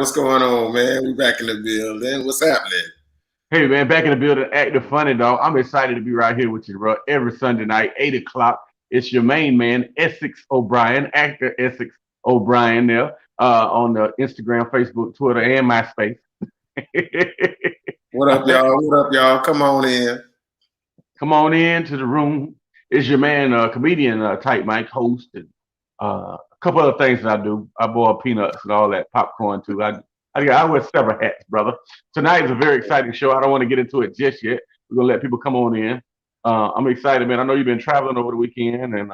what's going on, man? We back in the building. What's happening? Hey man, back in the building, active funny dog. I'm excited to be right here with you, bro. Every Sunday night, 8 o'clock. It's your main man, Essex O'Brien, actor Essex O'Brien there on the Instagram, Facebook, Twitter, and MySpace. What up, y'all? What up, y'all? Come on in. Come on in to the room. It's your man, comedian type Mike, host, and a couple other things that I do. I boil peanuts and all that popcorn too. I wear several hats, brother. Tonight is a very exciting show. I don't want to get into it just yet. We're gonna let people come on in. I'm excited, man. I know you've been traveling over the weekend, and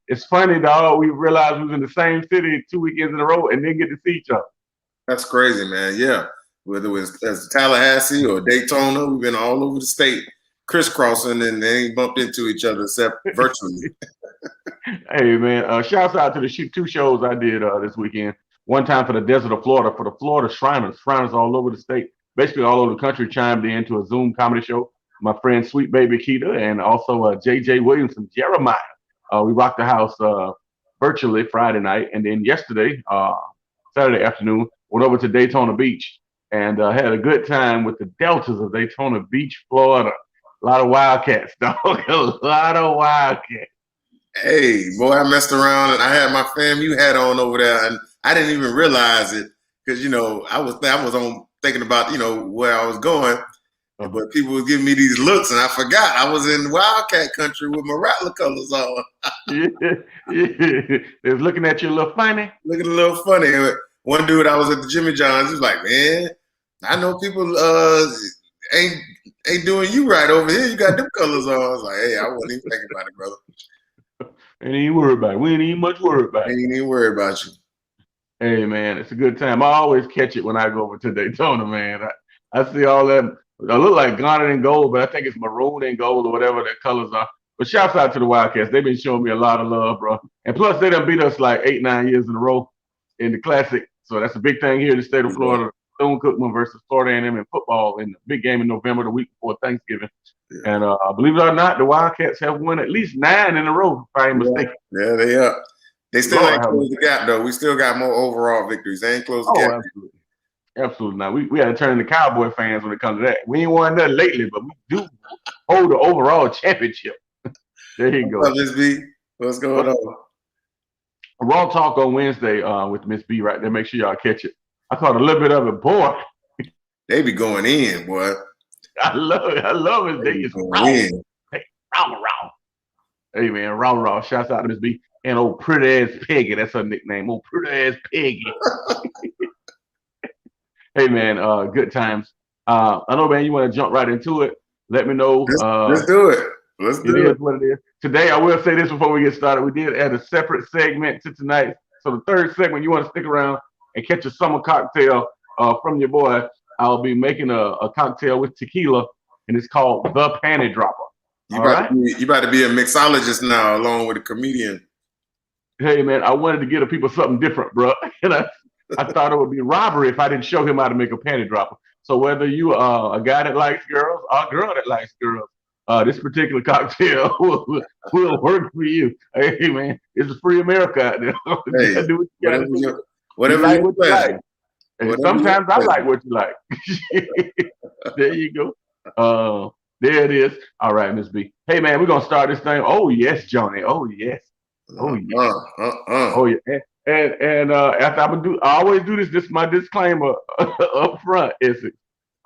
it's funny, dog. We realized we was in the same city 2 weekends in a row and didn't get to see each other. That's crazy, man. Yeah. Whether it was as Tallahassee or Daytona, we've been all over the state crisscrossing and they ain't bumped into each other except virtually. Hey, man. Shouts out to the two shows I did this weekend. One time for the desert of Florida, for the Florida Shriners. Shriners all over the state, basically all over the country, chimed in to a Zoom comedy show. My friend Sweet Baby Keita and also JJ Williamson, Jeremiah. We rocked the house virtually Friday night. And then yesterday, Saturday afternoon, went over to Daytona Beach and had a good time with the Deltas of Daytona Beach, Florida. A lot of Wildcats, dog. A lot of Wildcats. Hey, boy, I messed around and I had my FAMU hat on over there, and I didn't even realize it because I was on thinking about where I was going, but people were giving me these looks, and I forgot I was in Wildcat country with my Rattler colors on. Yeah. They was looking at you a little funny. Looking a little funny. One dude, I was at the Jimmy John's. He was like, "Man, I know people ain't doing you right over here. You got them colors on." I was like, "Hey, I wasn't even thinking about it, brother. Ain't even worried about it. We ain't even much worried about it. Ain't even worried about you." Hey, man, it's a good time. I always catch it when I go over to Daytona, man. I see all that. I look like garnet and gold, but I think it's maroon and gold or whatever their colors are. But shouts out to the Wildcats. They've been showing me a lot of love, bro. And plus, they done beat us like 8, 9 years in a row in the Classic. So that's a big thing here in the state of Florida. Bethune-Cookman versus Florida A&M in football in the big game in November, the week before Thanksgiving. Yeah. And believe it or not, the Wildcats have won at least 9 in a row, if I ain't mistaken. Yeah, they are. They still ain't closed the gap, though. We still got more overall victories. They ain't closed the gap. Absolutely. Absolutely not. We had to turn into Cowboy fans when it comes to that. We ain't won that lately, but we do hold the overall championship. There you go. What's up, Miss B? What's going on? Raw Talk on Wednesday with Miss B right there. Make sure y'all catch it. I caught a little bit of it, boy. They be going in, boy. I love it. I love it. They just raw. Hey, raw. Hey, man, raw. Shouts out to Miss B. And old pretty ass Peggy. That's her nickname. Old pretty ass Peggy. Hey, man, good times. I know, man, you want to jump right into it. Let me know. Let's do it. Let's do it. It is what it is. Today, I will say this before we get started. We did add a separate segment to tonight. So the third segment, you want to stick around and catch a summer cocktail from your boy. I'll be making a cocktail with tequila, and it's called the Panty Dropper. You about to be a mixologist now, along with a comedian. Hey, man, I wanted to give the people something different, bro. And I thought it would be robbery if I didn't show him how to make a panty dropper. So whether you are a guy that likes girls or a girl that likes girls, this particular cocktail will work for you. Hey, man, it's a free America out there. Hey, do whatever you like. And sometimes I like what you like. There you go. There it is. All right, Miss B. Hey, man, we're going to start this thing. Oh, yes, Johnny. Oh, yes. Oh, yeah. Oh, yeah. And after I always do this. This is my disclaimer up front. I'm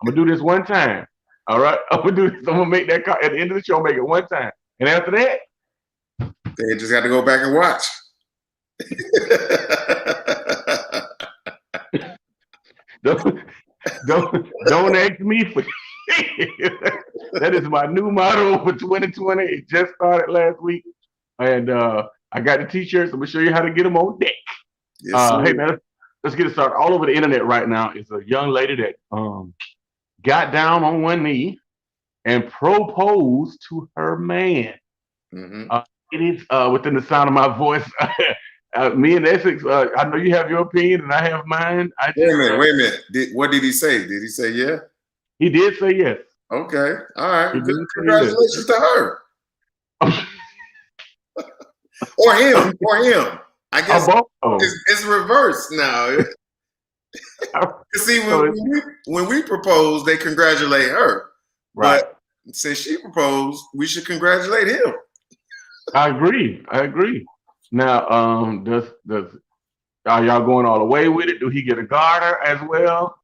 gonna do this one time. All right, I'm gonna do this. I'm gonna make that at the end of the show. Make it one time, and after that, they just got to go back and watch. don't ask me for. That is my new motto for 2020. It just started last week, and I got the t-shirts. I'm gonna show you how to get them on deck. Yes, hey, man, let's get it started. All over the internet right now is a young lady that got down on one knee and proposed to her man. Mm-hmm. It is within the sound of my voice. Me and Essex, I know you have your opinion and I have mine. Wait a minute. What did he say? Did he say yeah? He did say yes. Okay. All right. Congratulations to her. Or him. I guess it's reversed now. See, So when we propose, they congratulate her. right. But since she proposed, we should congratulate him. I agree. Now, are y'all going all the way with it? Do he get a garter as well?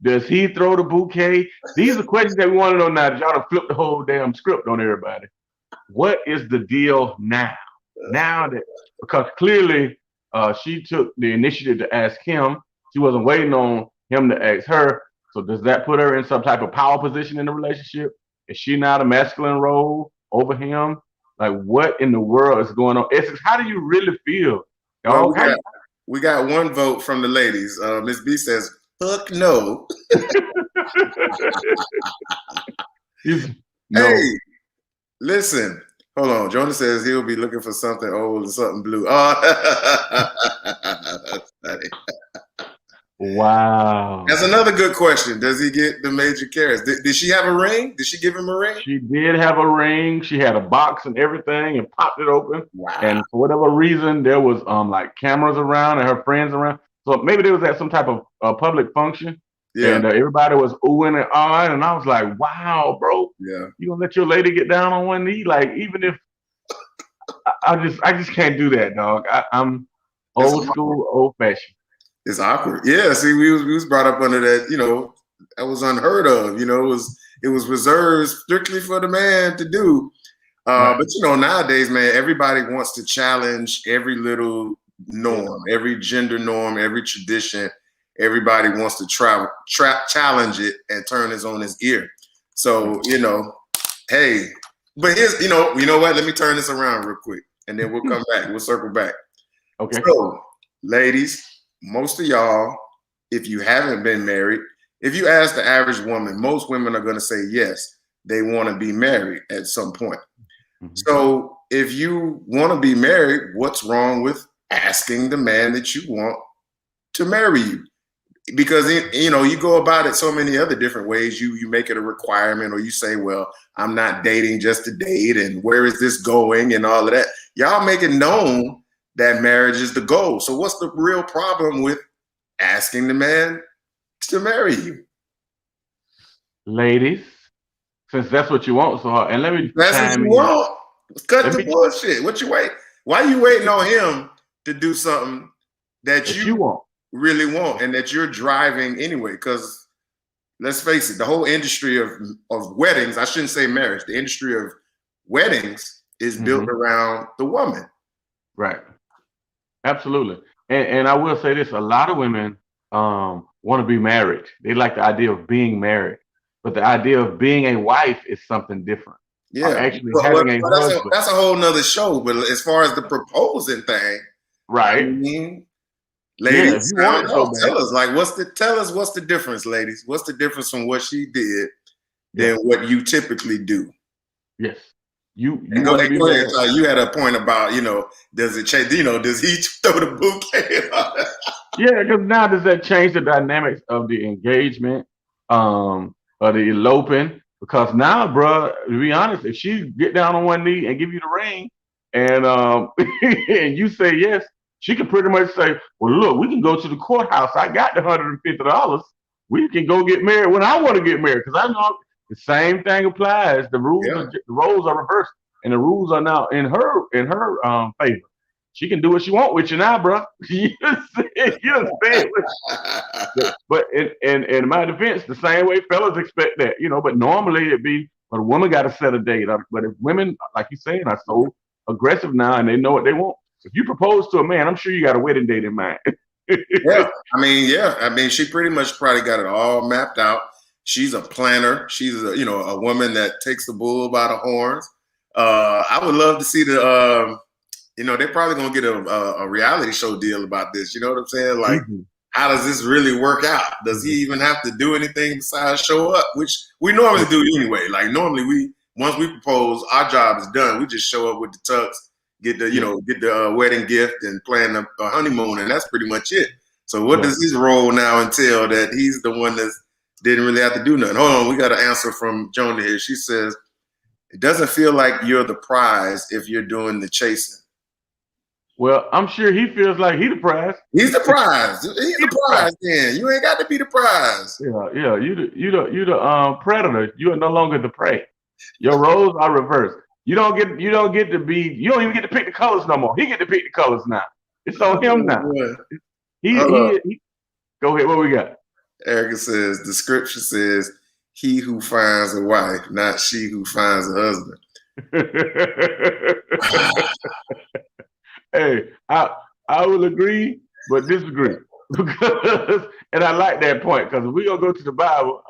Does he throw the bouquet? These are questions that we want to know now. That y'all done flipped the whole damn script on everybody. What is the deal now? Now that because clearly she took the initiative to ask him, she wasn't waiting on him to ask her. So does that put her in some type of power position in the relationship? Is she now the masculine role over him? Like what in the world is going on? Essex, how do you really feel? Well, Dog? we got one vote from the ladies. Miss B says, "Fuck no." No. Hey, listen. Hold on. Jonah says he'll be looking for something old and something blue. Oh, Wow. that's another good question. Does he get the major carrots? Did she have a ring? Did she give him a ring? She did have a ring. She had a box and everything and popped it open. Wow. And for whatever reason, there was like cameras around and her friends around. So maybe there was at some type of public function. Yeah. And everybody was oohing and ahhing. And I was like, wow, bro. Yeah. You gonna let your lady get down on one knee? Like, even if I just can't do that, dog. I'm old school, old fashioned. It's awkward. Yeah. See, we was brought up under that, that was unheard of. It was reserved strictly for the man to do. Right. But nowadays, man, everybody wants to challenge every little norm, every gender norm, every tradition. Everybody wants to challenge it and turn it on his ear. So, hey, but here's, you know what? Let me turn this around real quick and then we'll come back. We'll circle back. Okay. So, ladies, most of y'all, if you haven't been married, if you ask the average woman, most women are going to say yes, they want to be married at some point. Mm-hmm. So if you want to be married, what's wrong with asking the man that you want to marry you? Because, you go about it so many other different ways. You make it a requirement, or you say, well, I'm not dating just to date, and where is this going and all of that. Y'all make it known that marriage is the goal. So what's the real problem with asking the man to marry you? Ladies, since that's what you want so hard, and let me that's what you want. Cut the bullshit. What you wait? Why are you waiting on him to do something that you really want and that you're driving anyway? Because let's face it, the whole industry of weddings, I shouldn't say marriage, the industry of weddings is built around the woman. Right. Absolutely. And I will say this, a lot of women want to be married. They like the idea of being married, but the idea of being a wife is something different. Yeah, actually having a husband. That's a whole nother show. But as far as the proposing thing, right? I mean, ladies, tell us what's the difference, ladies? What's the difference from what she did than what you typically do? Yes. You go ahead, you had a point about, does it change? Does he throw the bouquet? Yeah, because now does that change the dynamics of the engagement, or the eloping? Because now, bro, to be honest, if she get down on one knee and give you the ring, and and you say yes, she can pretty much say, well, look, we can go to the courthouse. I got the $150. We can go get married when I want to get married. Because I know the same thing applies. The roles are reversed, and the rules are now in her favor. She can do what she want with you now, bro. You understand? But in my defense, the same way fellas expect that, But normally it'd be, but a woman got to set a date. But if women, like you're saying, are so aggressive now and they know what they want. If you propose to a man, I'm sure you got a wedding date in mind. Yeah. I mean, she pretty much probably got it all mapped out. She's a planner. She's a woman that takes the bull by the horns. I would love to see they're probably gonna get a reality show deal about this. You know what I'm saying? Like, how does this really work out? Does he even have to do anything besides show up? Which we normally do anyway. Like normally once we propose, our job is done. We just show up with the tux, get the wedding gift and plan a honeymoon, and that's pretty much it. So what does his role now entail that he's the one that didn't really have to do nothing? Hold on, we got an answer from Jonah here. She says, it doesn't feel like you're the prize if you're doing the chasing. Well, I'm sure he feels like he the prize. He's the prize. He's the prize. Then you ain't got to be the prize. Yeah. You the predator. You are no longer the prey. Your roles are reversed. You don't get to be. You don't even get to pick the colors no more. He get to pick the colors now. It's on him now. He. Go ahead. What we got? Erica says the scripture says, "He who finds a wife, not she who finds a husband." Hey, I will agree, but disagree. Because, and I like that point, because if we gonna go to the Bible,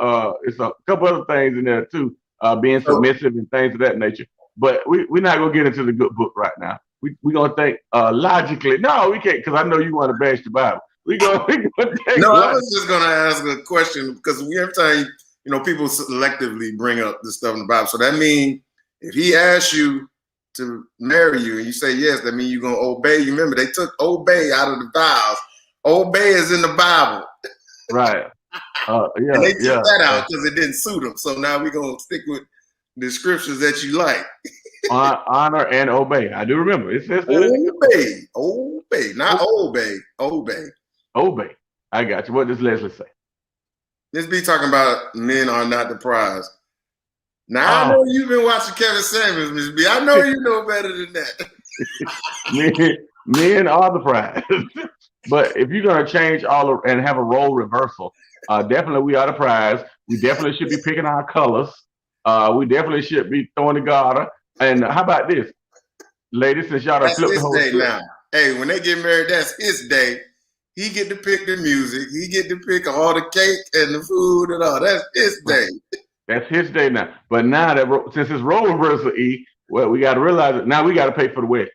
it's a couple other things in there too, being submissive and things of that nature. But we're not gonna get into the good book right now. We gonna think logically. No, we can't, because I know you want to bash the Bible. We gonna take No, I was just gonna ask a question, because every time people selectively bring up this stuff in the Bible. So that means if he asks you to marry you and you say yes, that means you're gonna obey. You remember they took obey out of the vows. Obey is in the Bible. Right. Yeah. And they took that out because it didn't suit them. So now we're gonna stick with the scriptures that you like. Honor and obey. I do remember. It says that. Obey, not obey. Obey. I got you. What does Leslie say? This be talking about men are not the prize. Now I know you've been watching Kevin Samuels, Ms. B. I know you know better than that. men are the prize. But if you're gonna change and have a role reversal, definitely we are the prize. We definitely should be picking our colors. We definitely should be throwing the garter. And how about this, ladies? Since y'all done flipped the whole day now. Hey, when they get married, that's his day. He get to pick the music. He get to pick all the cake and the food and all. That's his day. That's his day now. But now that since it's role reversal, well, we got to realize that now we got to pay for the wedding.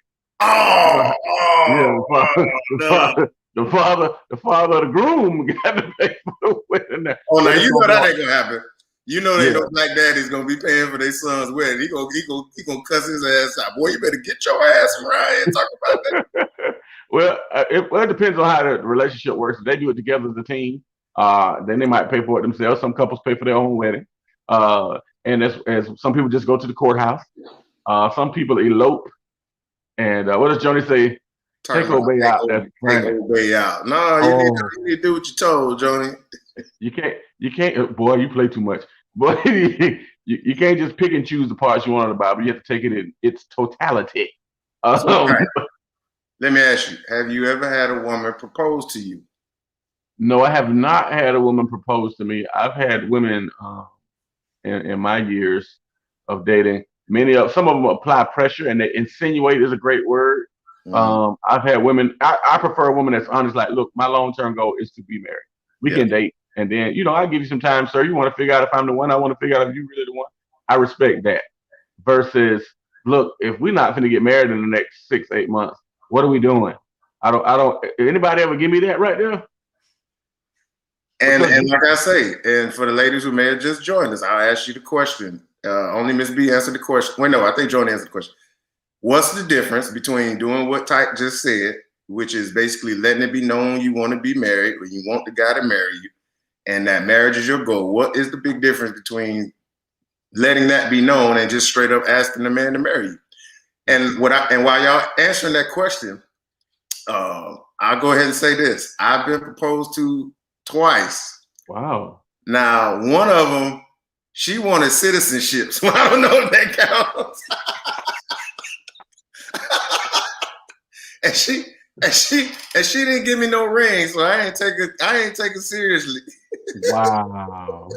The father of the groom got to pay for the wedding. Oh, now you know that ain't gonna happen. You know they no black daddy's gonna be paying for their son's wedding. He gonna cuss his ass out. Boy, you better get your ass right and talk about that. Well, it depends on how the relationship works. If they do it together as a team, then they might pay for it themselves. Some couples pay for their own wedding. And as some people just go to the courthouse. Some people elope. And what does Joni say? Take obey out. Take obey out. No, you need to do what you're told, Joni. You can't. Boy, you play too much. Boy, you can't just pick and choose the parts you want of the Bible. You have to take it in its totality. Right. Let me ask you: have you ever had a woman propose to you? No, I have not had a woman propose to me. I've had women in my years of dating. Some of them apply pressure, and they insinuate is a great word. Mm-hmm. I've had women. I prefer a woman that's honest. Like, look, my long-term goal is to be married. We can date, and then I give you some time, sir. You want to figure out if I'm the one. I want to figure out if you really the one. I respect that. Versus, look, if we're not going to get married in the next 6-8 months, what are we doing? I don't. Anybody ever give me that right there? And like I say, and for the ladies who may have just joined us, I'll ask you the question. Only Ms. B answered the question. Wait, no, I think Joni answered the question. What's the difference between doing what Tyke just said, which is basically letting it be known you want to be married or you want the guy to marry you, and that marriage is your goal? What is the big difference between letting that be known and just straight up asking the man to marry you? And while y'all answering that question, I'll go ahead and say this. I've been proposed to twice. Wow. Now, one of them, she wanted citizenship, so I don't know if that counts. and she didn't give me no ring, so I ain't take it seriously. Wow.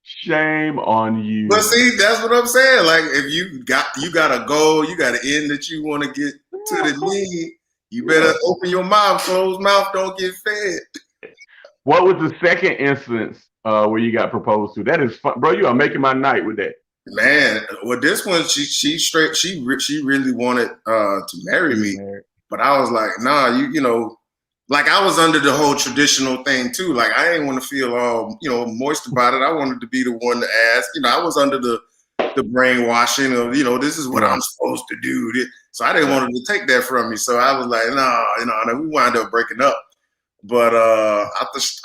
Shame on you. But see, that's what I'm saying. Like, if you got a goal, you got an end that you want to get to the need, you better open your mouth. Closed mouth don't get fed. What was the second instance where you got proposed to? That is fun, bro. You are making my night with that. Man, well, this one she really wanted to marry me, but I was like, nah, you know, like I was under the whole traditional thing too. Like I didn't want to feel all moist about it. I wanted to be the one to ask. I was under the brainwashing of this is what I'm supposed to do. So I didn't want her to take that from me. So I was like, no, we wound up breaking up. But I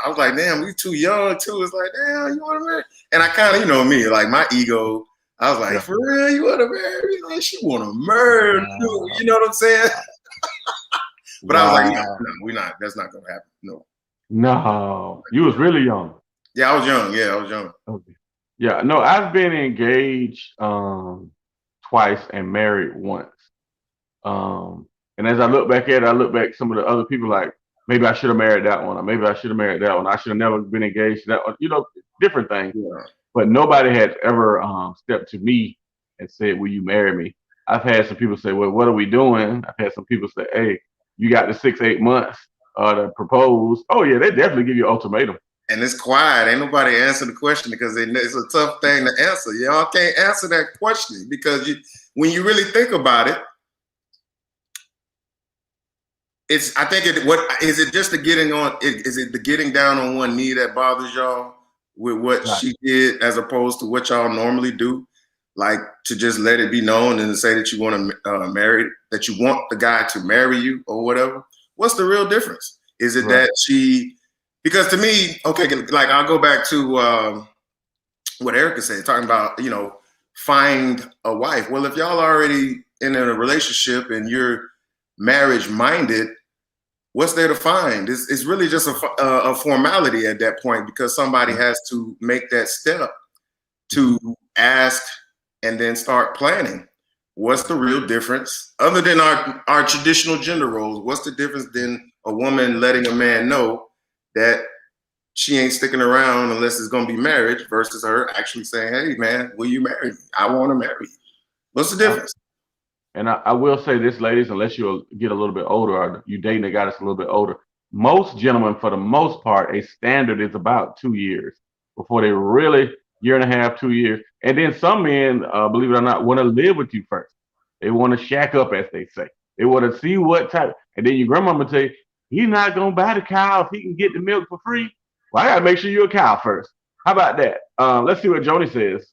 was like, damn, we too young too. It's like, damn, you want to marry? And I kind of, me, like my ego, I was like, Yeah. for real, you want to marry me? Like, she want to murder you. You know what I'm saying? But I was like, no, we're not. That's not gonna happen. No. No, you was really young. Yeah, I was young. Yeah, I was young. Okay. Yeah, no, I've been engaged twice and married once. And as I look back at it, I look back at some of the other people like maybe I should have married that one, or maybe I should have married that one. I should have never been engaged to that one. You know, different things. Yeah. But nobody has ever stepped to me and said, "Will you marry me?" I've had some people say, "Well, what are we doing?" I've had some people say, "Hey, you got the 6, 8 months to propose." Oh yeah, they definitely give you an ultimatum. And it's quiet. Ain't nobody answer the question because it's a tough thing to answer. Y'all can't answer that question because when you really think about it, it's. I think it. What is it? Just the getting on? Is it the getting down on one knee that bothers y'all with what she did, as opposed to what y'all normally do, like to just let it be known and say that you want to marry, that you want the guy to marry you or whatever? What's the real difference? Is it that she? Because to me, okay, like I'll go back to what Erica said, talking about, find a wife. Well, if y'all already in a relationship and you're marriage minded, what's there to find? It's really just a formality at that point, because somebody has to make that step to ask and then start planning. What's the real difference other than our traditional gender roles? What's the difference than a woman letting a man know that she ain't sticking around unless it's going to be marriage, versus her actually saying, "Hey man, will you marry me? I want to marry you." What's the difference? And I will say this, ladies, unless you get a little bit older or you dating a guy that's a little bit older, most gentlemen, for the most part, a standard is about 2 years before they really, year and a half, 2 years. And then some men, believe it or not, want to live with you first. They want to shack up, as they say. They want to see what type. And then your grandmama tell you, he's not going to buy the cow if he can get the milk for free. Well, I got to make sure you're a cow first. How about that? Let's see what Joni says.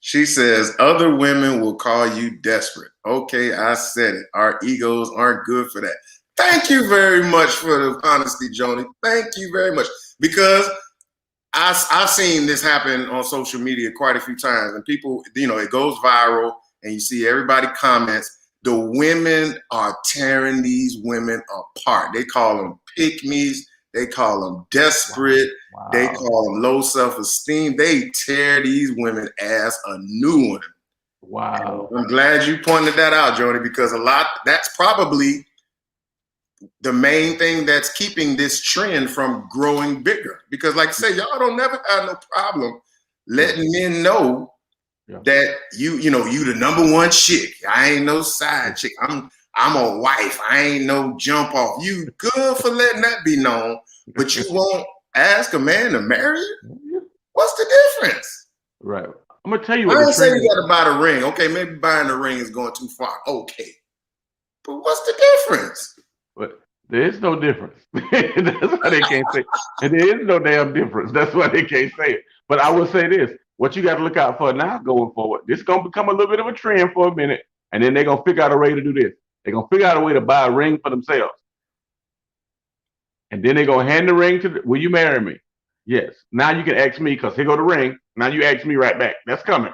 She says, other women will call you desperate. Okay, I said it. Our egos aren't good for that. Thank you very much for the honesty, Joni. Thank you very much. Because I've seen this happen on social media quite a few times. And people, it goes viral and you see everybody comments. The women are tearing these women apart. They call them pick-me's. They call them desperate. Wow. They call them low self-esteem. They tear these women as a new one. Wow. And I'm glad you pointed that out, Joni, because that's probably the main thing that's keeping this trend from growing bigger. Because like I say, y'all don't never have no problem letting men know that you the number one chick. I ain't no side chick. I'm a wife. I ain't no jump off. You good for letting that be known, but you won't ask a man to marry you? What's the difference? Right. I'm gonna tell you what. I don't say you gotta buy the ring. Okay, maybe buying the ring is going too far. Okay. But what's the difference? But there is no difference. That's why they can't say. And there is no damn difference. That's why they can't say it. But I will say this. What you got to look out for now going forward, this is going to become a little bit of a trend for a minute, and then they're going to figure out a way to do this. They're going to figure out a way to buy a ring for themselves. And then they're going to hand the ring to will you marry me? Yes. Now you can ask me, because here go the ring. Now you ask me right back. That's coming.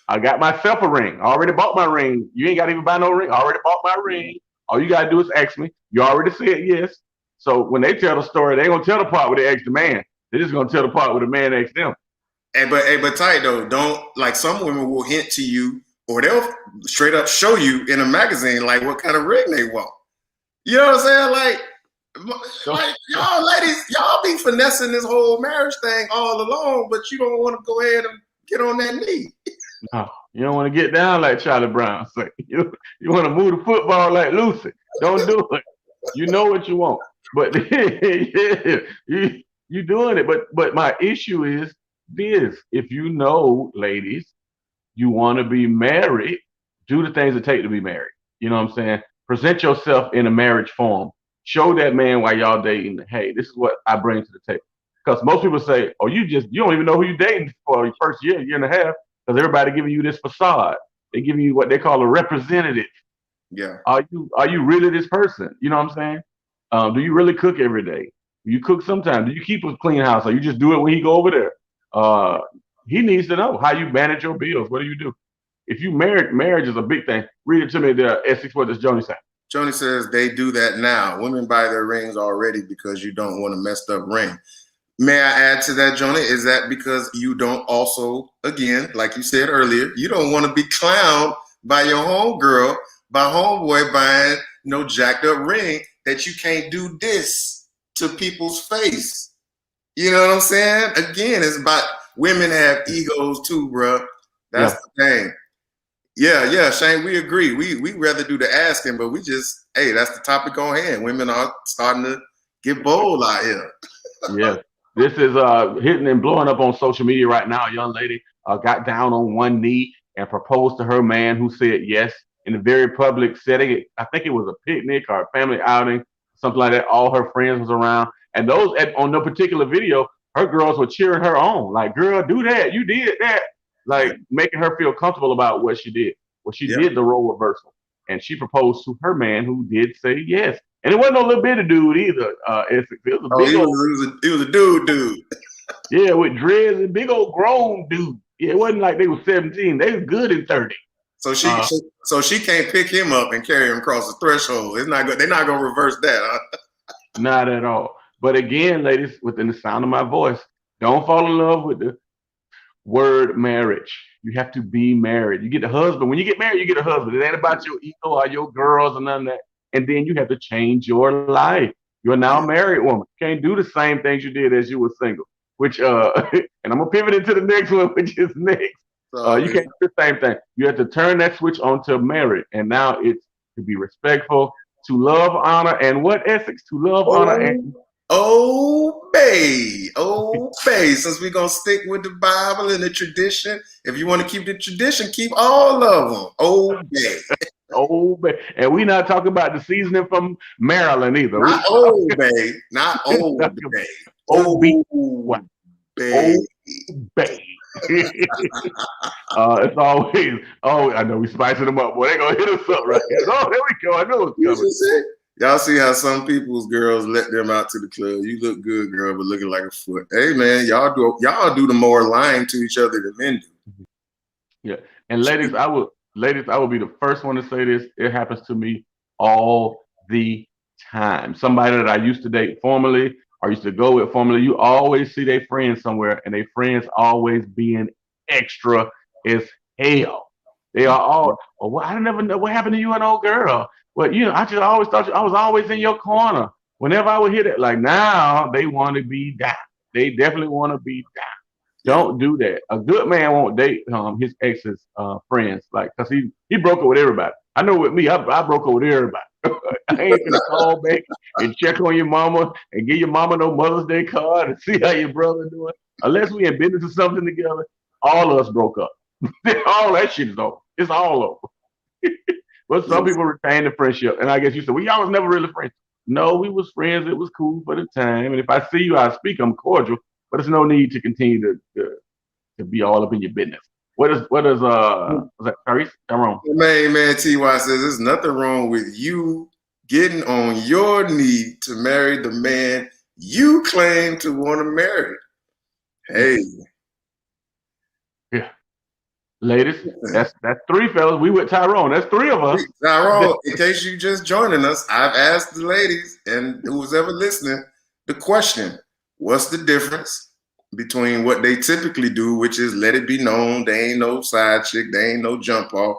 I got myself a ring. I already bought my ring. You ain't got to even buy no ring. I already bought my ring. All you got to do is ask me. You already said yes. So when they tell the story, they ain't going to tell the part where they ask the man. They're just going to tell the part where the man asks them. But tight though, don't, like, some women will hint to you, or they'll straight up show you in a magazine like what kind of ring they want. You know what I'm saying? Like y'all ladies, y'all be finessing this whole marriage thing all along, but you don't want to go ahead and get on that knee. No, you don't want to get down like Charlie Brown say. You want to move the football like Lucy. Don't do it. You know what you want, but yeah, you doing it. But my issue is this: if you know, ladies, you want to be married, do the things it take to be married. You know what I'm saying? Present yourself in a marriage form. Show that man while y'all dating, hey, this is what I bring to the table. Because most people say, oh, you don't even know who you're dating for your first year and a half, because everybody giving you this facade. They giving you what they call a representative. Yeah. Are you really this person? You know what I'm saying? Do you really cook every day? Do you cook sometimes? Do you keep a clean house, or you just do it when he go over there? He needs to know how you manage your bills. What do you do? if you married, marriage is a big thing. Read it to me, the Essex. What does Joni say? Joni says they do that now. Women buy their rings already because you don't want a messed up ring. May I add to that, Joni? Is that because you don't also, again, like you said earlier, you don't want to be clowned by your homegirl, by homeboy buying no jacked up ring that you can't do this to people's face. You know what I'm saying? Again, it's about women have egos too, bro. That's the thing. Yeah, Shane, we agree. We rather do the asking, but we just, hey, that's the topic on hand. Women are starting to get bold out here. Yes. This is hitting and blowing up on social media right now. A young lady got down on one knee and proposed to her man, who said yes in a very public setting. I think it was a picnic or a family outing, something like that. All her friends was around, and those on no particular video, her girls were cheering her on, like, "Girl, do that! You did that!" Like making her feel comfortable about what she did. Well, she did the role reversal, and she proposed to her man, who did say yes. And it wasn't no little bitty dude either. It was a big he was a dude. Yeah, with dreads and big old grown dude. Yeah, it wasn't like they were 17. They was good in 30. So she can't pick him up and carry him across the threshold. It's not good. They're not gonna reverse that, huh? Not at all. But again, ladies, within the sound of my voice, don't fall in love with the word marriage. You have to be married. You get a husband. When you get married, you get a husband. It ain't about your ego or your girls or none of that. And then you have to change your life. You're now a married woman. You can't do the same things you did as you were single. Which and I'm gonna pivot into the next one, which is next. You can't do the same thing. You have to turn that switch on to married, and now it's to be respectful, to love, honor, and what, Essex? To love, honor, and obey. Since we're gonna stick with the Bible and the tradition, if you want to keep the tradition, keep all of them. Obey. Obey. And we're not talking about the seasoning from Maryland either. Not obey. Not obey. Obey. Obey. It's always, I know we spicing them up. Boy, they're going to hit us up right here. Oh, there we go. I know it's coming. Y'all see how some people's girls let them out to the club. You look good, girl, but looking like a foot. Hey, man, y'all do the more lying to each other than men do. Yeah. And ladies, I will be the first one to say this. It happens to me all the time. Somebody that I used to date formerly, or used to go with formerly, you always see their friends somewhere, and their friends always being extra as hell. They are all, well, I never know what happened to you and old girl. Well, I just always thought I was always in your corner. Whenever I would hear that, like, now they want to be down. They definitely want to be down. Don't do that. A good man won't date his ex's friends, like, because he broke up with everybody. I know with me, I broke up with everybody. I ain't gonna call back and check on your mama and give your mama no Mother's Day card and see how your brother doing. Unless we in business or something together, all of us broke up. All that shit is over. It's all over. But some people retain the friendship, and I guess you said, well, y'all was never really friends. No, we was friends. It was cool for the time, and if I see you, I speak. I'm cordial. But there's no need to continue to be all up in your business. What is was that Tyrese? I'm wrong. Man, TY says there's nothing wrong with you getting on your knee to marry the man you claim to want to marry. Hey. Yeah. Ladies, that's three fellas. We with Tyrone. That's three of us. Tyrone, in case you just joining us, I've asked the ladies and who's ever listening the question. What's the difference between what they typically do, which is let it be known they ain't no side chick, they ain't no jump off.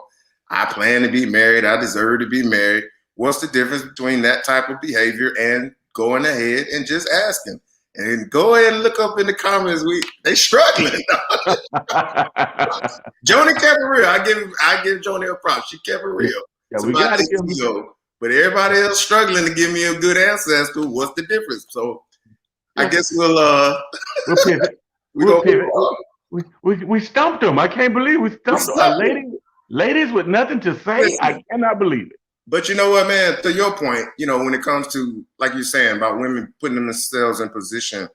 I plan to be married. I deserve to be married. What's the difference between that type of behavior and going ahead and just asking? And go ahead and look up in the comments. They struggling. Joni kept it real. I give Joni a prop. She kept it real. Yeah, we got to give them. But everybody else struggling to give me a good answer as to what's the difference. So I guess we'll pivot. We'll pivot. We stumped them. I can't believe we stumped them. Ladies with nothing to say. Listen, I cannot believe it. But you know what, man? To your point, when it comes to, like you're saying, about women putting themselves in position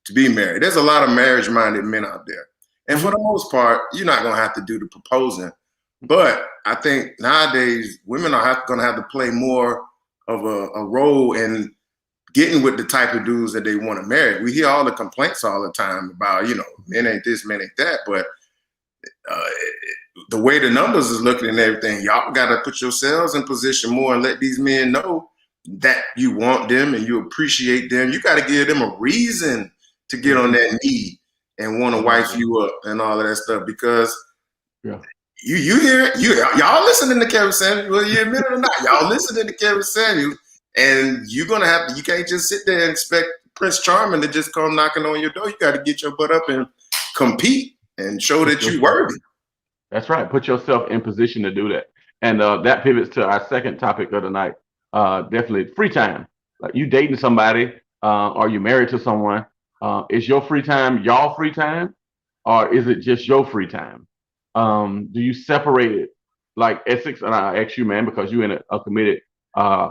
to be married, there's a lot of marriage-minded men out there. And for the most part, you're not going to have to do the proposing. But I think nowadays, women are going to have to play more of a role in getting with the type of dudes that they want to marry. We hear all the complaints all the time about, men ain't this, men ain't that. But the way the numbers is looking and everything, y'all got to put yourselves in position more and let these men know that you want them and you appreciate them. You got to give them a reason to get on that knee and want to wife you up and all of that stuff, because you hear it, y'all listening to Kevin Samuels, whether you admit it or not, y'all listening to Kevin Samuels, and you can't just sit there and expect Prince Charming to just come knocking on your door. You got to get your butt up and compete and show that you're worthy. That's right. Put yourself in position to do that. And that pivots to our second topic of the night. Definitely free time. Like, you dating somebody, or you married to someone. Is your free time y'all free time, or is it just your free time? Do you separate it like Essex? And I ask you, man, because you're in a committed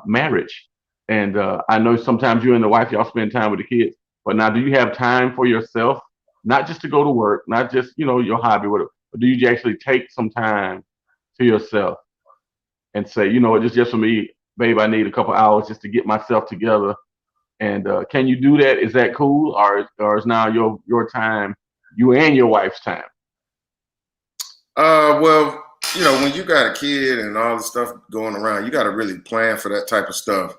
marriage. And I know sometimes you and the wife, y'all spend time with the kids. But now, do you have time for yourself? Not just to go to work, not just, your hobby, whatever. But do you actually take some time to yourself and say, it's just for me, babe, I need a couple hours just to get myself together? And can you do that? Is that cool? Or is now your time, you and your wife's time? Well, when you got a kid and all the stuff going around, you got to really plan for that type of stuff.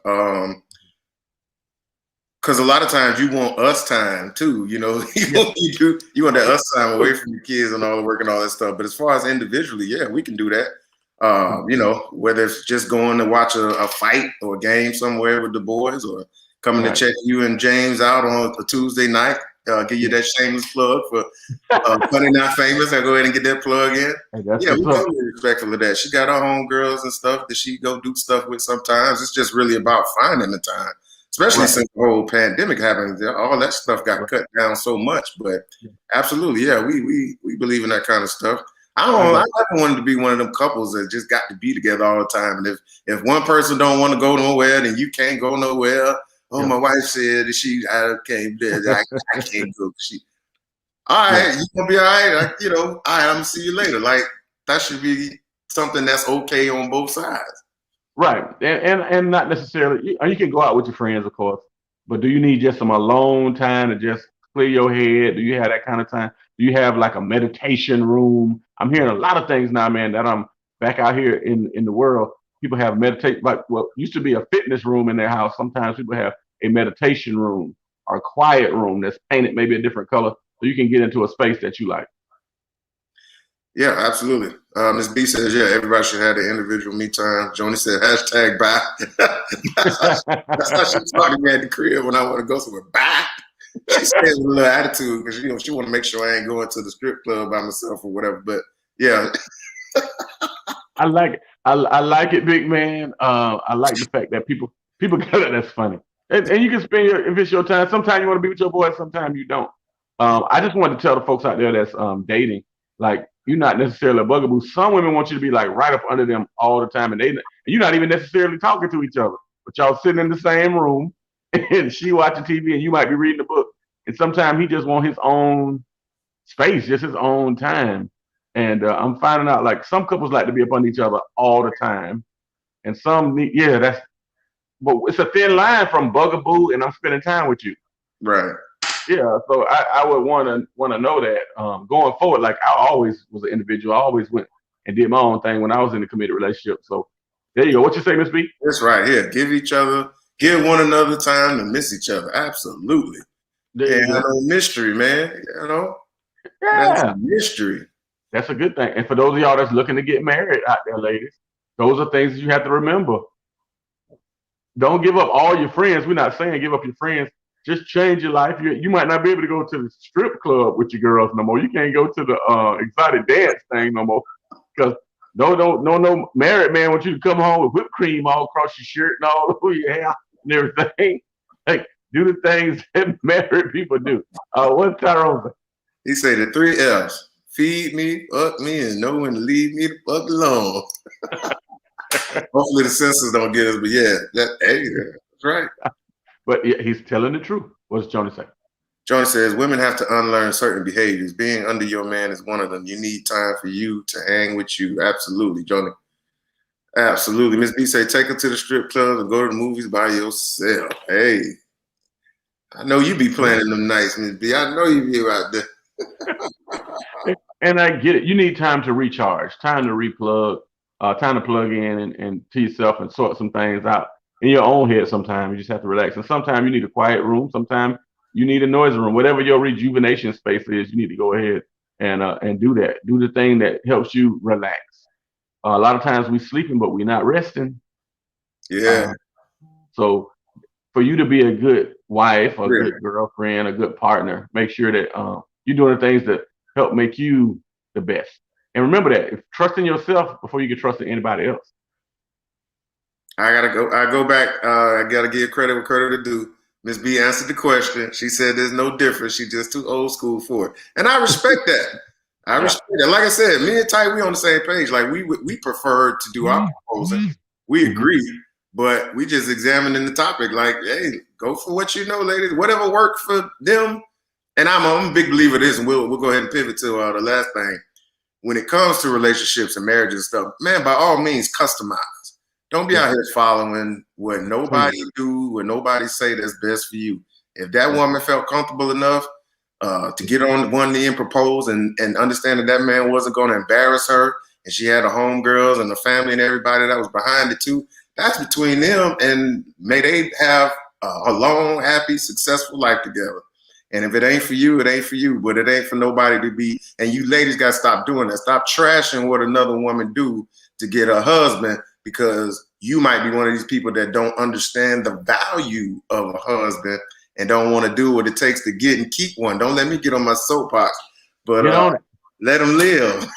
Because a lot of times you want us time too, you want that us time away from your kids and all the work and all that stuff. But as far as individually, yeah, we can do that. Whether it's just going to watch a fight or a game somewhere with the boys, or coming to check you and James out on a Tuesday night. Give you that shameless plug for Funny Not Famous. I'll go ahead and get that plug in. Hey, we're totally respectful of that. She got her homegirls and stuff that she go do stuff with sometimes. It's just really about finding the time. Especially since the whole pandemic happened, all that stuff got cut down so much. But absolutely, yeah, we believe in that kind of stuff. I never wanted to be one of them couples that just got to be together all the time. And if one person don't want to go nowhere, then you can't go nowhere. Oh, my wife said that I can't go. All right, you gonna be all right. All right, I'm gonna see you later. Like, that should be something that's okay on both sides. Right, and not necessarily. You can go out with your friends, of course, but do you need just some alone time to just clear your head? Do you have that kind of time? Do you have like a meditation room? I'm hearing a lot of things now, man, that I'm back out here in the world. People have used to be a fitness room in their house. Sometimes people have a meditation room or a quiet room that's painted maybe a different color, so you can get into a space that you like. Yeah, absolutely. Ms. B says, yeah, everybody should have their individual me time. Joni said, #bye. That's how she talked to me at the crib when I want to go somewhere. Bye. She says with a little attitude because she want to make sure I ain't going to the strip club by myself or whatever. But yeah. I like it. I like it, big man. I like the fact that people get it. That's funny. And you can spend if it's your time. Sometimes you want to be with your boy, sometimes you don't. I just wanted to tell the folks out there that's dating, like, you're not necessarily a bugaboo. Some women want you to be like right up under them all the time, and you're not even necessarily talking to each other, but y'all sitting in the same room, and she watching TV, and you might be reading a book. And sometimes he just want his own space, just his own time. And I'm finding out, like, some couples like to be up on each other all the time, and some need, but it's a thin line from bugaboo and I'm spending time with you. Right. Yeah, so I would want to know that going forward. Like, I always was an individual. I always went and did my own thing when I was in a committed relationship. So there you go. What you say, Miss B? That's right. Here, give one another time to miss each other. Absolutely. No mystery, man. That's a mystery. That's a good thing. And for those of y'all that's looking to get married out there, ladies, those are things that you have to remember. Don't give up all your friends. We're not saying give up your friends. Just change your life. You might not be able to go to the strip club with your girls no more. You can't go to the exotic dance thing no more, because no married man wants you to come home with whipped cream all across your shirt and all over your hair and everything. Like, do the things that married people do. What's Tyrone? He said the 3 F's: feed me, fuck me, and know when to leave me the fuck alone. Hopefully the censors don't get us, but yeah, that's right. But yeah, he's telling the truth. What does Joni say? Joni says, women have to unlearn certain behaviors. Being under your man is one of them. You need time for you to hang with you. Absolutely, Joni. Absolutely. Miss B say, take her to the strip club and go to the movies by yourself. Hey, I know you be planning them nights, Miss B. I know you be out there. And I get it. You need time to recharge, time to replug, time to plug in and to yourself and sort some things out in your own head. Sometimes you just have to relax. And sometimes you need a quiet room. Sometimes you need a noisy room. Whatever your rejuvenation space is, you need to go ahead and do that. Do the thing that helps you relax. A lot of times we sleeping, but we're not resting. Yeah. So for you to be a good wife, a good girlfriend, a good partner, make sure that you're doing the things that help make you the best. And remember that trust in yourself before you can trust in anybody else. I go back. I gotta give credit where credit is due. Miss B answered the question. She said there's no difference. She's just too old school for it. And I respect that. I respect that. Like I said, me and Ty, we on the same page. Like we prefer to do our proposing. We agree, but we just examining the topic. Like, hey, go for what you know, ladies. Whatever worked for them. And I'm a big believer of this, and we'll go ahead and pivot to the last thing. When it comes to relationships and marriages and stuff, man, by all means, customize. Don't be out here following what nobody do, what nobody say that's best for you. If that woman felt comfortable enough to get on one knee and propose and understand that man wasn't going to embarrass her, and she had a homegirls and the family and everybody that was behind it too, that's between them, and may they have a long, happy, successful life together. And if it ain't for you, it ain't for you. But it ain't for nobody to be. And you ladies got to stop doing that. Stop trashing what another woman do to get a husband, because you might be one of these people that don't understand the value of a husband and don't want to do what it takes to get and keep one. Don't let me get on my soapbox, but let them live.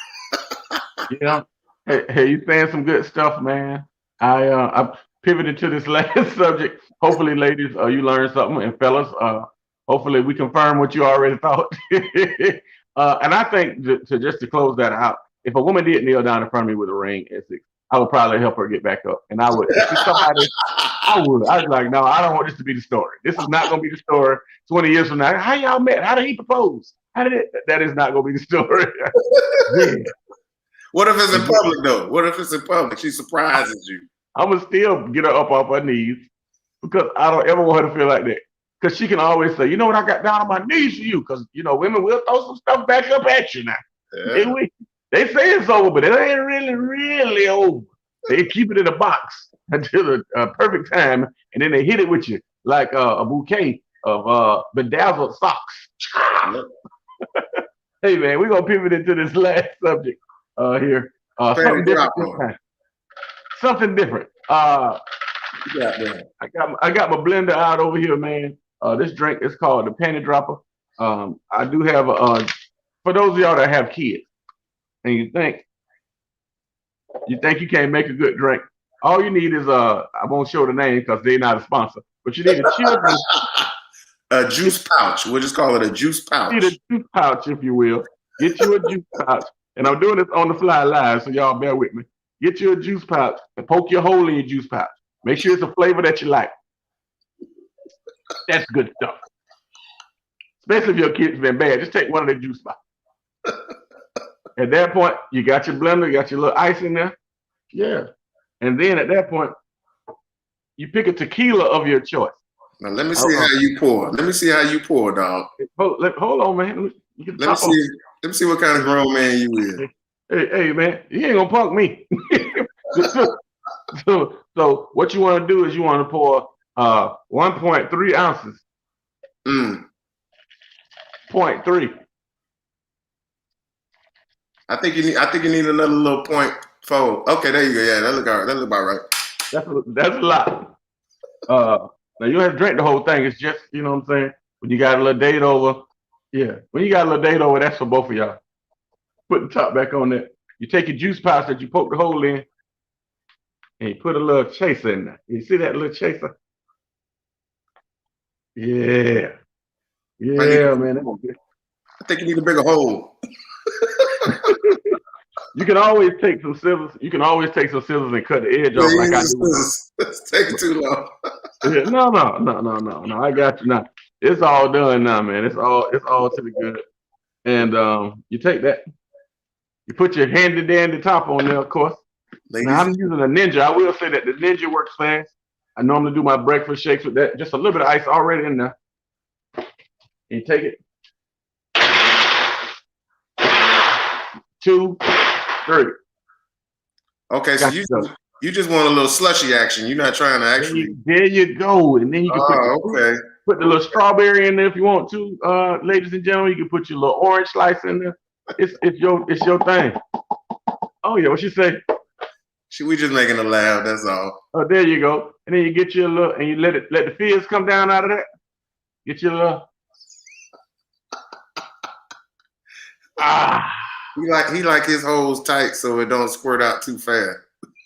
Hey, you saying some good stuff, man. I pivoted to this last subject. Hopefully, ladies, you learned something, and fellas, hopefully we confirm what you already thought. And I think to close that out, if a woman did kneel down in front of me with a ring, I would probably help her get back up. And I would. If somebody, I would. I'd be like, no, I don't want this to be the story. This is not going to be the story 20 years from now. How y'all met? How did he propose? That is not going to be the story. Yeah. What if it's in public, though? What if it's in public? She surprises you. I'm going to still get her up off her knees, because I don't ever want her to feel like that. Because she can always say, you know what, I got down on my knees for you. Because, women will throw some stuff back up at you now. Yeah. They say it's over, but it ain't really, really over. They keep it in a box until the perfect time, and then they hit it with you like a bouquet of bedazzled socks. Hey, man, we're going to pivot into this last subject here. Something different. Something different. I got my blender out over here, man. This drink is called the Panty Dropper. I do have for those of y'all that have kids, and you think you can't make a good drink, all you need is I won't show the name because they're not a sponsor, but you need a children's a juice pouch. We'll just call it a juice pouch. You need a juice pouch, if you will. Get you a juice pouch, and I'm doing this on the fly live, so y'all bear with me. Get you a juice pouch and poke your hole in your juice pouch. Make sure it's a flavor that you like. That's good stuff. Especially if your kid's been bad. Just take one of the juice pots. At that point, you got your blender, you got your little ice in there. Yeah. And then at that point, you pick a tequila of your choice. Now let me see how you pour. Let me see how you pour, dog. Hold on, man. Let me see what kind of grown man you is. Hey, man, you ain't gonna punk me. So what you want to do is you want to pour 1.3 ounces. 0.3. I think you need another little 0.4. Okay, there you go. Yeah, that look all right. That look about right. That's a lot. Now you don't have to drink the whole thing. It's just, you know what I'm saying? When you got a little date over, when you got a little date over, that's for both of y'all. Put the top back on there. You take your juice pouch that you poke the hole in, and you put a little chaser in there. You see that little chaser? Yeah. Yeah, man. I think you need a bigger hole. You can always take some scissors. You can always take some scissors and cut the edge off like I do. It's taking too long. No. I got you now. It's all done now, man. It's all to the good. And you take that. You put your handy dandy top on there, of course. Now I'm using a Ninja. I will say that the Ninja works fast. I normally do my breakfast shakes with that. Just a little bit of ice already in there. And you take it. 2, 3. Okay, so you just want a little slushy action. You're not trying to actually. There you go, and then you can put the little strawberry in there if you want to, ladies and gentlemen. You can put your little orange slice in there. It's your thing. Oh yeah, what she say? We just making a laugh. That's all. Oh, there you go. And then you get your little, and you let the fizz come down out of that. Get your little. He like his holes tight so it don't squirt out too fast.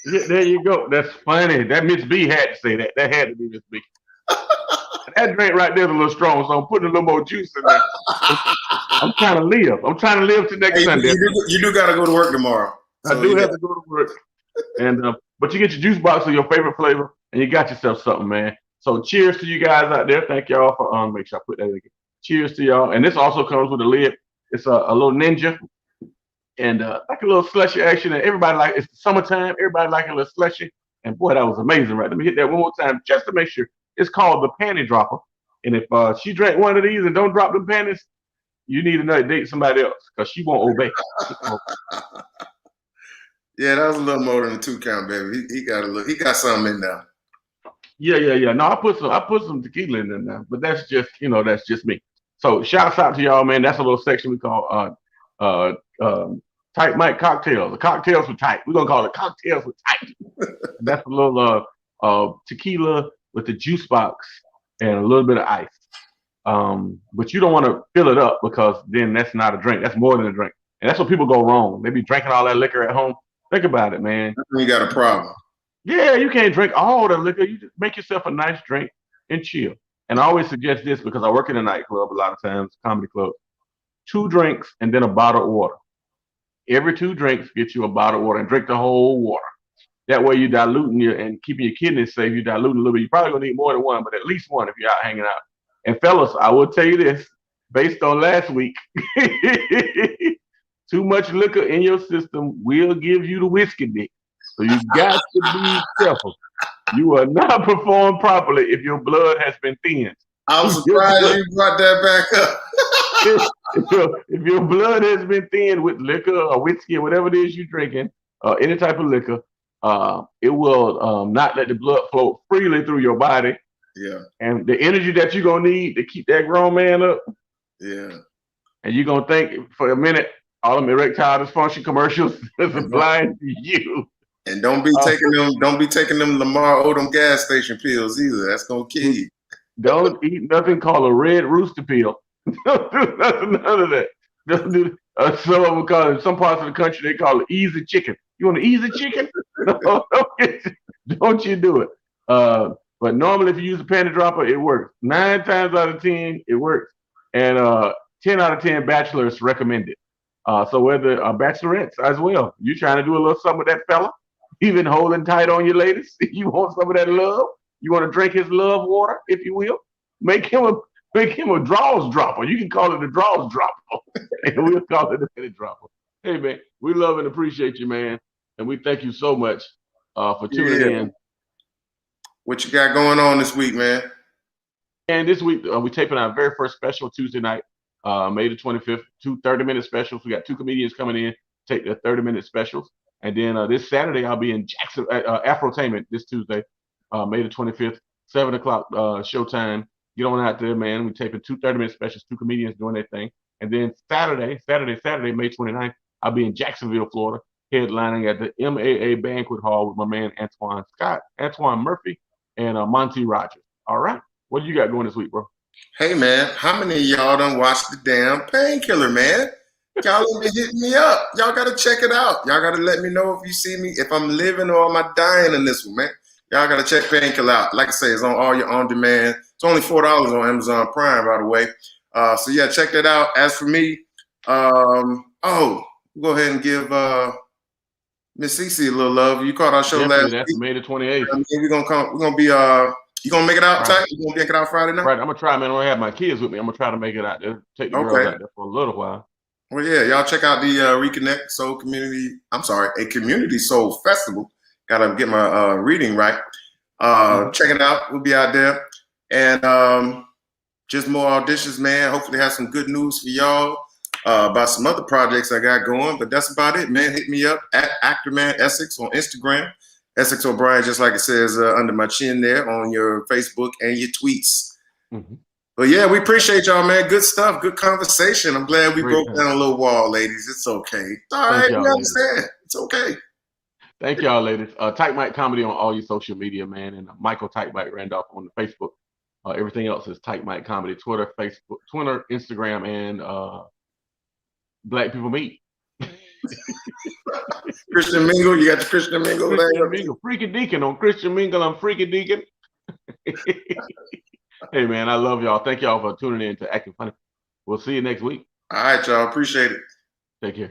Yeah, there you go. That's funny. That Miss B had to say that. That had to be Miss B. That drink right there is a little strong, so I'm putting a little more juice in there. I'm trying to live. I'm trying to live to next Sunday. You do got to go to work tomorrow. So I do have to go to work. And but you get your juice box of your favorite flavor, and you got yourself something, man. So cheers to you guys out there. Thank y'all for make sure I put that in again. Cheers to y'all. And this also comes with a lid. It's a little Ninja, and like a little slushy action. And everybody like it's the summertime. Everybody like a little slushy. And boy, that was amazing, right? Let me hit that one more time just to make sure. It's called the Panty Dropper. And if she drank one of these and don't drop them panties, you need to date somebody else because she won't obey. Yeah, that was a little more than a 2 count, baby. He got something in there. Yeah. No, I put some tequila in there now, but that's just me. So shouts out to y'all, man. That's a little section we call Tight Mike Cocktails. The cocktails with tight. We're gonna call it cocktails with tight. That's a little tequila with the juice box and a little bit of ice. But you don't want to fill it up because then that's not a drink. That's more than a drink. And that's what people go wrong. They be drinking all that liquor at home. Think about it, man. You got a problem. Yeah, you can't drink all the liquor. You just make yourself a nice drink and chill. And I always suggest this because I work in a nightclub a lot of times, comedy club. 2 drinks and then a bottle of water. Every 2 drinks, get you a bottle of water and drink the whole water. That way you're diluting and keeping your kidneys safe. You're diluting a little bit. You're probably going to need more than 1, but at least 1 if you're out hanging out. And fellas, I will tell you this, based on last week, too much liquor in your system will give you the whiskey dick. So you got to be careful. You will not perform properly if your blood has been thinned. I'm surprised you brought that back up. if your blood has been thinned with liquor or whiskey or whatever it is you're drinking, any type of liquor, it will not let the blood flow freely through your body. Yeah. And the energy that you're going to need to keep that grown man up. Yeah. And you're going to think for a minute, all them erectile dysfunction commercials is applying to you. And don't be taking them Lamar Odom gas station pills either. That's gonna kill you. Don't eat nothing called a red rooster pill. Don't do none of that. Don't do some of them call it, some parts of the country they call it easy chicken. You want an easy chicken? No, don't you do it. But normally if you use a panty dropper, it works. 9 times out of 10, it works. And 10 out of 10 bachelors recommend it. So whether bachelorettes as well, you trying to do a little something with that fella, even holding tight on your ladies. You want some of that love. You want to drink his love water, if you will. Make him a draws dropper. You can call it a draws dropper, and we'll call it a panty dropper. Hey man, we love and appreciate you, man, and we thank you so much for tuning in. What you got going on this week, man? And this week we're taping our very first special Tuesday night. May the 25th, 2 30-minute specials. We got 2 comedians coming in, take the 30-minute specials. And then this Saturday, I'll be in Jackson, Afrotainment this Tuesday, May the 25th, 7 o'clock showtime. Get on out there, man. We're taping 2 30-minute specials, 2 comedians doing their thing. And then Saturday, May 29th, I'll be in Jacksonville, Florida, headlining at the MAA Banquet Hall with my man Antoine Scott, Antoine Murphy, and Monty Rogers. All right. What do you got going this week, bro? Hey, man, how many of y'all done watched the damn Painkiller, man? Y'all ain't been hitting me up. Y'all got to check it out. Y'all got to let me know if you see me, if I'm living or am I dying in this one, man. Y'all got to check Painkiller out. Like I say, it's on all your on-demand. It's only $4 on Amazon Prime, by the way. So, yeah, check that out. As for me, go ahead and give Miss Cece a little love. You caught our show last week. May the 28th. We're going to be you gonna make it out tight? You gonna make it out Friday night? Right, I'm gonna try, man. I don't have my kids with me. I'm gonna try to make it out there. Take the girls out there for a little while. Well, yeah, y'all check out the Reconnect Soul Community. I'm sorry, a Community Soul Festival. Gotta get my reading right. Check it out. We'll be out there. And just more auditions, man. Hopefully have some good news for y'all. about some other projects I got going, but that's about it, man. Hit me up at Actorman Essex on Instagram. Essex O'Brien, just like it says under my chin there on your Facebook and your tweets. Mm-hmm. But yeah, we appreciate y'all, man. Good stuff. Good conversation. I'm glad we Great broke down a little wall, ladies. It's okay. It's all right. We understand. It's okay. Thank y'all, ladies. Tight Mike Comedy on all your social media, man. And Michael Tight Mike Randolph on the Facebook. Everything else is Tight Mike Comedy. Twitter, Facebook, Twitter, Instagram, and Black People Meet. Christian Mingle. You got the Christian Mingle there. Mingle. Freaky Deacon on Christian Mingle. I'm Freaky Deacon. Hey, man, I love y'all. Thank y'all for tuning in to Acting Funny. We'll see you next week. All right, y'all. Appreciate it. Take care.